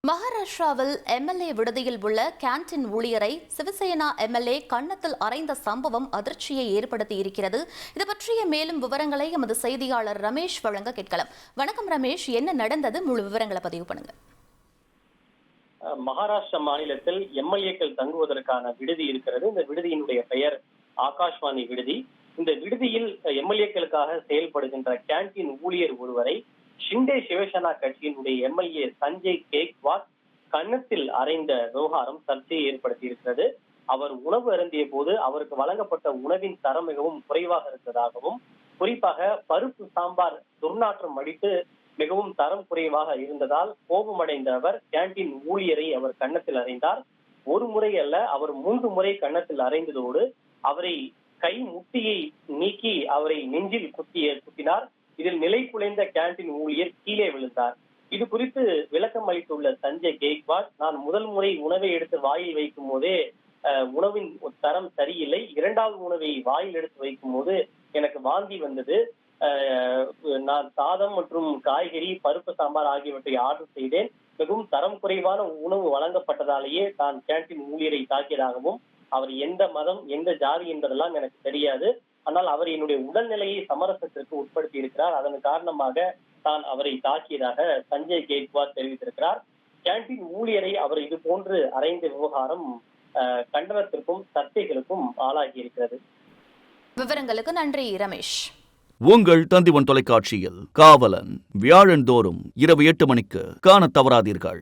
மகாராஷ்டிராவில் எம்எல்ஏ விடுதியில் உள்ள கேன்டீன் ஊழியரை சிவசேனா எம்எல்ஏ கன்னத்தில் அறைந்த சம்பவம் அதிர்ச்சியை ஏற்படுத்தியிருக்கிறது. இது பற்றிய மேலும் விவரங்களை எமது செய்தியாளர் ரமேஷ் வழங்க கேட்கலாம். வணக்கம் ரமேஷ், என்ன நடந்தது? முழு விவரங்களை பதிவு பண்ணுங்க. மகாராஷ்டிரா மாநிலத்தில் எம்எல்ஏக்கள் தங்குவதற்கான விடுதி இருக்கிறது. இந்த விடுதியினுடைய பெயர் ஆகாஷ்வாணி விடுதி. இந்த விடுதியில் எம்எல்ஏக்களுக்காக செயல்படுகின்ற கேன்டீன் ஊழியர் ஒருவரை ஷிண்டே சிவசேனா கட்சியினுடைய எம்எல்ஏ சஞ்சய் கேக்வாட் கன்னத்தில் அறைந்த விவகாரம் சர்ச்சையை ஏற்படுத்தி இருக்கிறது. அவர் உணவு அருந்திய போது அவருக்கு வழங்கப்பட்ட உணவின் தரம் மிகவும் குறைவாக இருந்ததாகவும், குறிப்பாக பருப்பு சாம்பார் துர்நாற்றம் அடித்து மிகவும் தரம் குறைவாக இருந்ததால் கோபமடைந்த அவர் கேன்டீன் ஊழியரை அவர் கன்னத்தில் அறைந்தார். ஒரு முறை அல்ல, அவர் 3 முறை கன்னத்தில் அறைந்ததோடு அவரை கை முட்டியை நீக்கி அவரை நெஞ்சில் குத்தினார். இதில் நிலை குலைந்த கேன்டீன் ஊழியர் கீழே விழுந்தார். இது குறித்து விளக்கம் அளித்துள்ள சஞ்சய் கேக்வாட், நான் முதல் முறை உணவை எடுத்து வாயில் வைக்கும் போதே உணவின் தரம் சரியில்லை. 2வது உணவை வாயில் எடுத்து வைக்கும் போது எனக்கு வாந்தி வந்தது. நான் சாதம் மற்றும் காய்கறி, பருப்பு சாம்பார் ஆகியவற்றை ஆர்டர் செய்தேன். மிகவும் தரம் குறைவான உணவு வழங்கப்பட்டதாலேயே தான் கேன்டீன் ஊழியரை தாக்கியதாகவும், அவர் எந்த மதம் எந்த ஜாதி என்பதெல்லாம் எனக்கு தெரியாது, ஆனால் அவர் என்னுடைய உடல்நிலையை சமரசத்திற்கு உட்படுத்தி இருக்கிறார், அதன் காரணமாக தான் அவரை தாக்கியதாக சஞ்சய் கேக்வாட் தெரிவித்திருக்கிறார். கேன்டீன் ஊழியரை அவர் இது போன்று அறைந்த விவகாரம் கண்டனத்திற்கும் சர்ச்சைகளுக்கும் ஆளாகி இருக்கிறது. விவரங்களுக்கு நன்றி ரமேஷ். உங்கள் தந்திவன் தொலைக்காட்சியில் காவலன் வியாழந்தோறும் இரவு 8 மணிக்கு காணத் தவறாதீர்கள்.